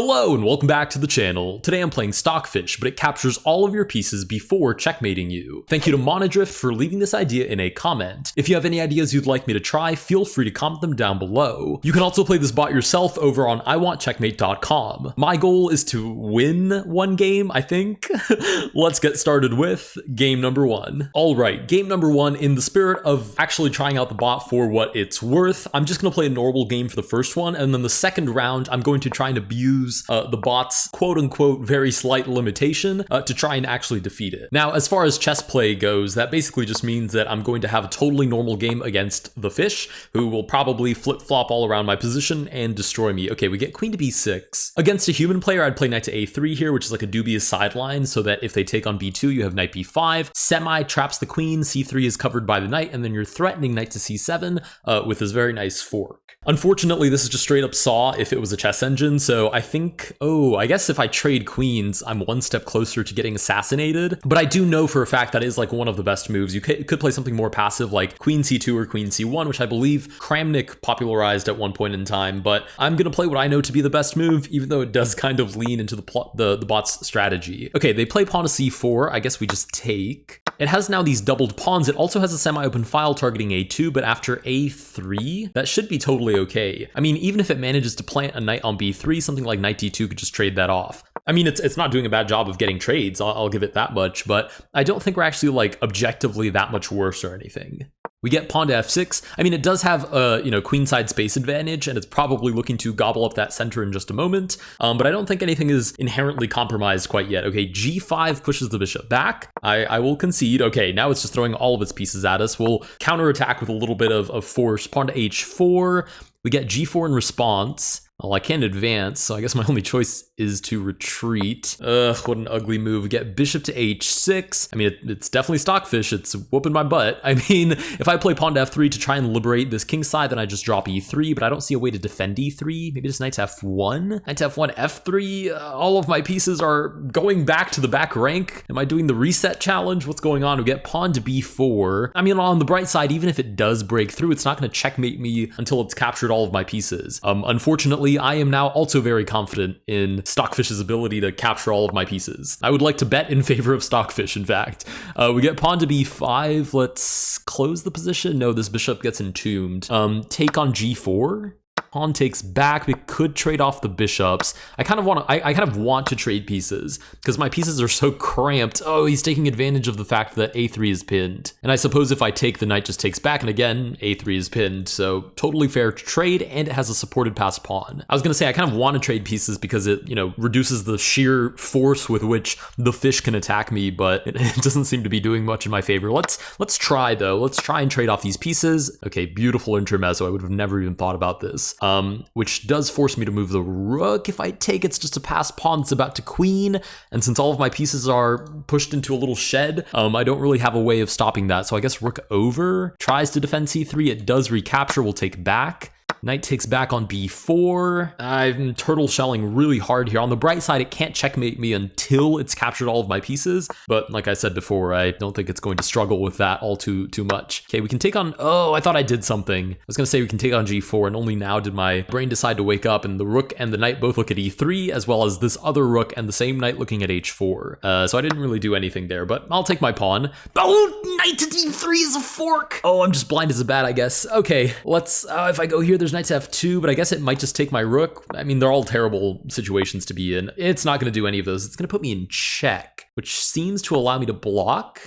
Hello and welcome back to the channel. Today I'm playing Stockfish, but it captures all of your pieces before checkmating you. Thank you to Monodrift for leaving this idea in a comment. If you have any ideas you'd like me to try, feel free to comment them down below. You can also play this bot yourself over on iwantcheckmate.com. My goal is to win one game, I think. Let's get started with game number one. Alright, game number one, in the spirit of actually trying out the bot for what it's worth, I'm just going to play a normal game for the first one, and then the second round I'm going to try and abuse the bot's quote-unquote very slight limitation to try and actually defeat it. Now, as far as chess play goes, that basically just means that I'm going to have a totally normal game against the fish, who will probably flip-flop all around my position and destroy me. Okay, we get queen to b6. Against a human player, I'd play knight to a3 here, which is like a dubious sideline, so that if they take on b2, you have knight b5. Semi traps the queen, c3 is covered by the knight, and then you're threatening knight to c7 with this very nice fork. Unfortunately, this is just straight up saw if it was a chess engine, so I think, I guess if I trade queens, I'm one step closer to getting assassinated. But I do know for a fact that is like one of the best moves. You could play something more passive like queen c2 or queen c1, which I believe Kramnik popularized at one point in time, but I'm gonna play what I know to be the best move, even though it does kind of lean into the bot's strategy. Okay, they play pawn to c4, I guess we just take. It has now these doubled pawns. It also has a semi-open file targeting a2, but after a3, that should be totally okay. I mean, even if it manages to plant a knight on b3, something like knight d2 could just trade that off. I mean, it's not doing a bad job of getting trades, I'll give it that much, but I don't think we're actually like objectively that much worse or anything. We get pawn to f6. I mean, it does have a, queenside space advantage, and it's probably looking to gobble up that center in just a moment, but I don't think anything is inherently compromised quite yet. Okay, g5 pushes the bishop back. I will concede. Okay, now it's just throwing all of its pieces at us. We'll counterattack with a little bit of force. Pawn to h4. We get g4 in response. Well, I can't advance, so I guess my only choice is to retreat. What an ugly move. We get bishop to h6. I mean, it's definitely Stockfish. It's whooping my butt. I mean, if I play pawn to f3 to try and liberate this king side, then I just drop e3, but I don't see a way to defend e3. Maybe just knight to f1? Knight to f1, f3. All of my pieces are going back to the back rank. Am I doing the reset challenge? What's going on? We get pawn to b4. I mean, on the bright side, even if it does break through, it's not going to checkmate me until it's captured all of my pieces. Unfortunately, I am now also very confident in Stockfish's ability to capture all of my pieces. I would like to bet in favor of Stockfish, in fact. We get pawn to b5. Let's close the position. No, this bishop gets entombed. Take on g4. Pawn takes back. We could trade off the bishops. I kind of want to trade pieces because my pieces are so cramped. Oh, he's taking advantage of the fact that a3 is pinned. And I suppose if I take, the knight just takes back, and again, a3 is pinned. So totally fair to trade, and it has a supported passed pawn. I was gonna say I kind of want to trade pieces because it, reduces the sheer force with which the fish can attack me, but it doesn't seem to be doing much in my favor. Let's try though. Let's try and trade off these pieces. Okay, beautiful intermezzo. I would have never even thought about this. Which does force me to move the rook. If I take, it's just a passed pawn that's about to queen, and since all of my pieces are pushed into a little shed, I don't really have a way of stopping that, so I guess rook over. Tries to defend c3, it does recapture, we'll take back. Knight takes back on b4. I'm turtle shelling really hard here. On the bright side, it can't checkmate me until it's captured all of my pieces. But like I said before, I don't think it's going to struggle with that all too much. Okay, we can take on, I thought I did something. I was gonna say we can take on g4, and only now did my brain decide to wake up, and the rook and the knight both look at e3, as well as this other rook and the same knight looking at h4. So I didn't really do anything there, but I'll take my pawn. Oh, knight to d3 is a fork. Oh, I'm just blind as a bat, I guess. Okay, let's, if I go here, there's knight to f2, but I guess it might just take my rook. I mean, they're all terrible situations to be in. It's not going to do any of those. It's going to put me in check, which seems to allow me to block.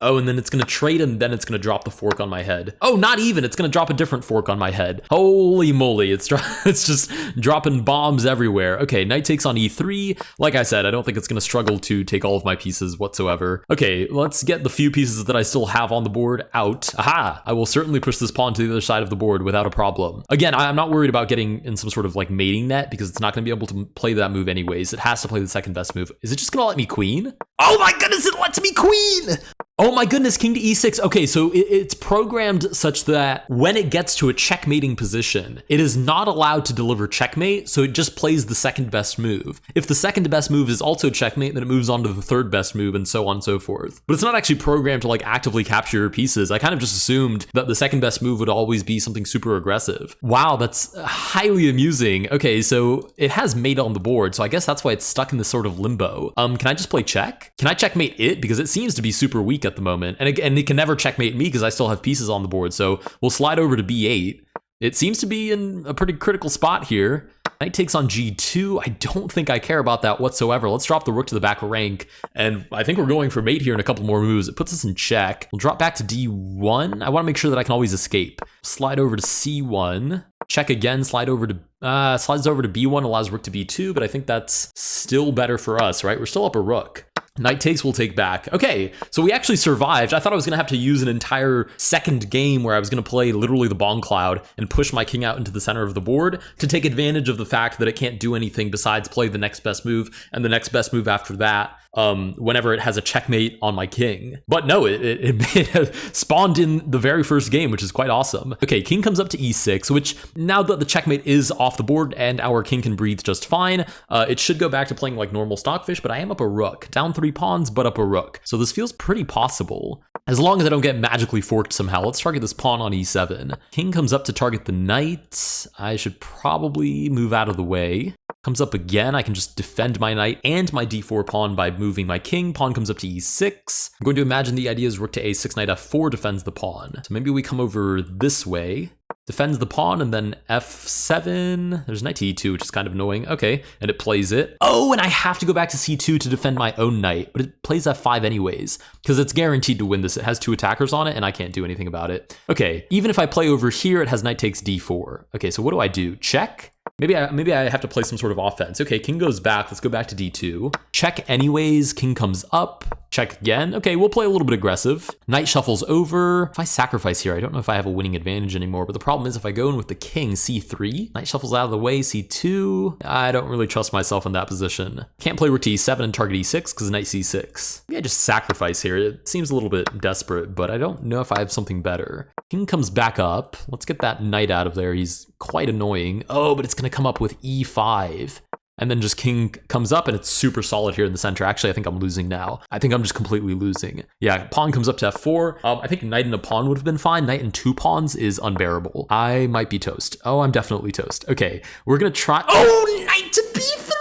Oh, and then it's going to trade, and then it's going to drop the fork on my head. Oh, not even. It's going to drop a different fork on my head. Holy moly. It's just dropping bombs everywhere. Okay, knight takes on e3. Like I said, I don't think it's going to struggle to take all of my pieces whatsoever. Okay, let's get the few pieces that I still have on the board out. Aha! I will certainly push this pawn to the other side of the board without a problem. Again, I'm not worried about getting in some sort of like mating net because it's not going to be able to play that move anyways. It has to play the second best move. Is it just going to let me queen? Oh my goodness, it lets me queen! Oh my goodness, king to e6. Okay, so it's programmed such that when it gets to a checkmating position, it is not allowed to deliver checkmate, so it just plays the second best move. If the second best move is also checkmate, then it moves on to the third best move and so on and so forth. But it's not actually programmed to like actively capture your pieces. I kind of just assumed that the second best move would always be something super aggressive. Wow, that's highly amusing. Okay, so it has mate on the board, so I guess that's why it's stuck in this sort of limbo. Can I just play check? Can I checkmate it? Because it seems to be super weak at the moment. And it can never checkmate me because I still have pieces on the board. So we'll slide over to b8. It seems to be in a pretty critical spot here. Knight takes on g2. I don't think I care about that whatsoever. Let's drop the rook to the back rank. And I think we're going for mate here in a couple more moves. It puts us in check. We'll drop back to d1. I want to make sure that I can always escape. Slide over to c1. Check again, slides over to b1, allows rook to b2, but I think that's still better for us, right? We're still up a rook. Knight takes, we'll take back. Okay, so we actually survived. I thought I was gonna have to use an entire second game where I was gonna play literally the bomb cloud and push my king out into the center of the board to take advantage of the fact that it can't do anything besides play the next best move and the next best move after that. Whenever it has a checkmate on my king. But no, it spawned in the very first game, which is quite awesome. Okay, king comes up to e6, which now that the checkmate is off the board and our king can breathe just fine, it should go back to playing like normal Stockfish, but I am up a rook. Down 3 pawns, but up a rook. So this feels pretty possible. As long as I don't get magically forked somehow. Let's target this pawn on e7. King comes up to target the knight. I should probably move out of the way. Comes up again, I can just defend my knight and my d4 pawn by moving my king. Pawn comes up to e6. I'm going to imagine the idea is rook to a6, knight f4 defends the pawn. So maybe we come over this way. Defends the pawn and then f7. There's knight to e2, which is kind of annoying. Okay, and it plays it. Oh, and I have to go back to c2 to defend my own knight, but it plays f5 anyways, because it's guaranteed to win this. It has 2 attackers on it, and I can't do anything about it. Okay, even if I play over here, it has knight takes d4. Okay, so what do? Check? Maybe I have to play some sort of offense. Okay, king goes back. Let's go back to d2. Check anyways. King comes up. Check again. Okay, we'll play a little bit aggressive. Knight shuffles over. If I sacrifice here, I don't know if I have a winning advantage anymore, but the problem is if I go in with the king, c3, knight shuffles out of the way, c2. I don't really trust myself in that position. Can't play rook to e7 and target e6 because knight c6. Maybe I just sacrifice here. It seems a little bit desperate, but I don't know if I have something better. King comes back up. Let's get that knight out of there. He's quite annoying. Oh, but it's going to come up with e5. And then just king comes up and it's super solid here in the center. Actually, I think I'm losing now. I think I'm just completely losing. Yeah, pawn comes up to f4. I think knight and a pawn would have been fine. Knight and 2 pawns is unbearable. I might be toast. Oh, I'm definitely toast. Okay, we're gonna try. Oh, knight to b3!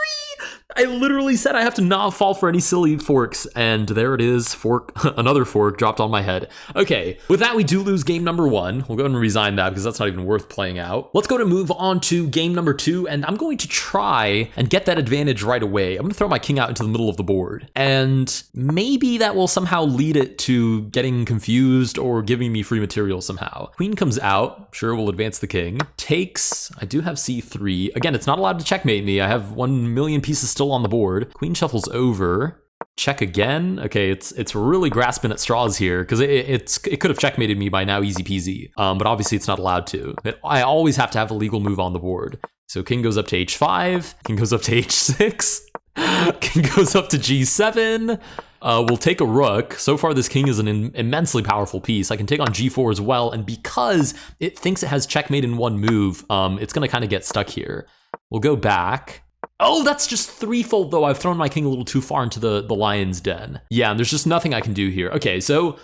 I literally said I have to not fall for any silly forks, and there it is, fork, another fork dropped on my head. Okay, with that, we do lose game number 1. We'll go ahead and resign that because that's not even worth playing out. Let's go to move on to game number 2, and I'm going to try and get that advantage right away. I'm gonna throw my king out into the middle of the board, and maybe that will somehow lead it to getting confused or giving me free material somehow. Queen comes out, sure, we'll advance the king. Takes, I do have c3. Again, it's not allowed to checkmate me. I have 1 million pieces still on the board. Queen shuffles over. Check again. Okay, it's really grasping at straws here because it could have checkmated me by now, easy peasy. But obviously it's not allowed to. I always have to have a legal move on the board. So king goes up to h5. King goes up to h6. King goes up to g7. We'll take a rook. So far, this king is an immensely powerful piece. I can take on g4 as well, and because it thinks it has checkmate in 1 move, it's gonna kind of get stuck here. We'll go back. Oh, that's just threefold though. I've thrown my king a little too far into the lion's den. Yeah, and there's just nothing I can do here. Okay, so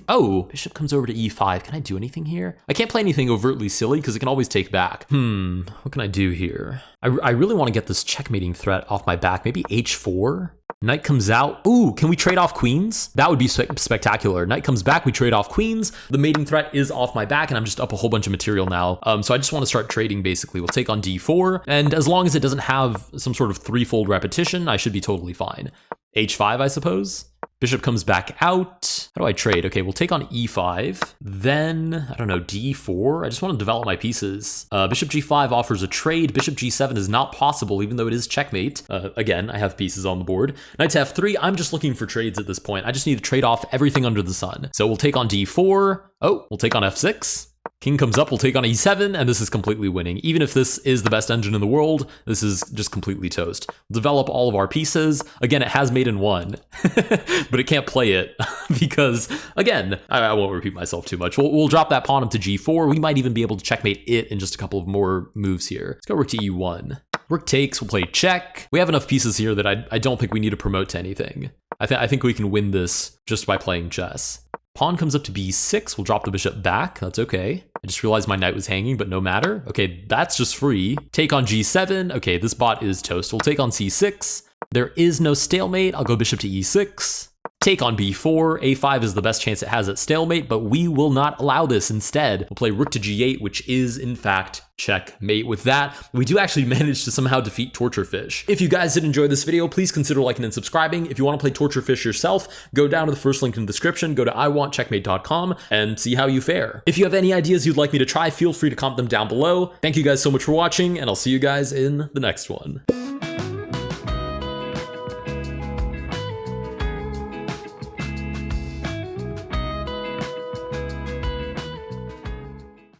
oh, bishop comes over to e5. Can I do anything here? I can't play anything overtly silly because it can always take back. What can I do here? I really want to get this checkmating threat off my back. Maybe h4? Knight comes out. Ooh, can we trade off queens? That would be spectacular. Knight comes back, we trade off queens. The mating threat is off my back and I'm just up a whole bunch of material now. So I just want to start trading basically. We'll take on d4. And as long as it doesn't have some sort of threefold repetition, I should be totally fine. h5, I suppose. Bishop comes back out. How do I trade? Okay, we'll take on e5. Then, I don't know, d4. I just want to develop my pieces. Bishop g5 offers a trade. Bishop g7 is not possible, even though it is checkmate. Again, I have pieces on the board. Knight to f3. I'm just looking for trades at this point. I just need to trade off everything under the sun. So we'll take on d4. Oh, we'll take on f6. King comes up, we'll take on e7, and this is completely winning. Even if this is the best engine in the world, this is just completely toast. We'll develop all of our pieces. Again, it has mate in 1, but it can't play it because, again, I won't repeat myself too much. We'll drop that pawn up to g4. We might even be able to checkmate it in just a couple of more moves here. Let's go rook to e1. Rook takes, we'll play check. We have enough pieces here that I don't think we need to promote to anything. I think we can win this just by playing chess. Pawn comes up to b6, we'll drop the bishop back, that's okay. I just realized my knight was hanging, but no matter. Okay, that's just free. Take on g7, okay, this bot is toast. We'll take on c6. There is no stalemate, I'll go bishop to e6. Take on b4, a5 is the best chance it has at stalemate, but we will not allow this. Instead, we'll play rook to g8, which is, in fact, checkmate. With that, we do actually manage to somehow defeat Torturefish. If you guys did enjoy this video, please consider liking and subscribing. If you want to play Torturefish yourself, go down to the first link in the description, go to iwantcheckmate.com, and see how you fare. If you have any ideas you'd like me to try, feel free to comment them down below. Thank you guys so much for watching, and I'll see you guys in the next one.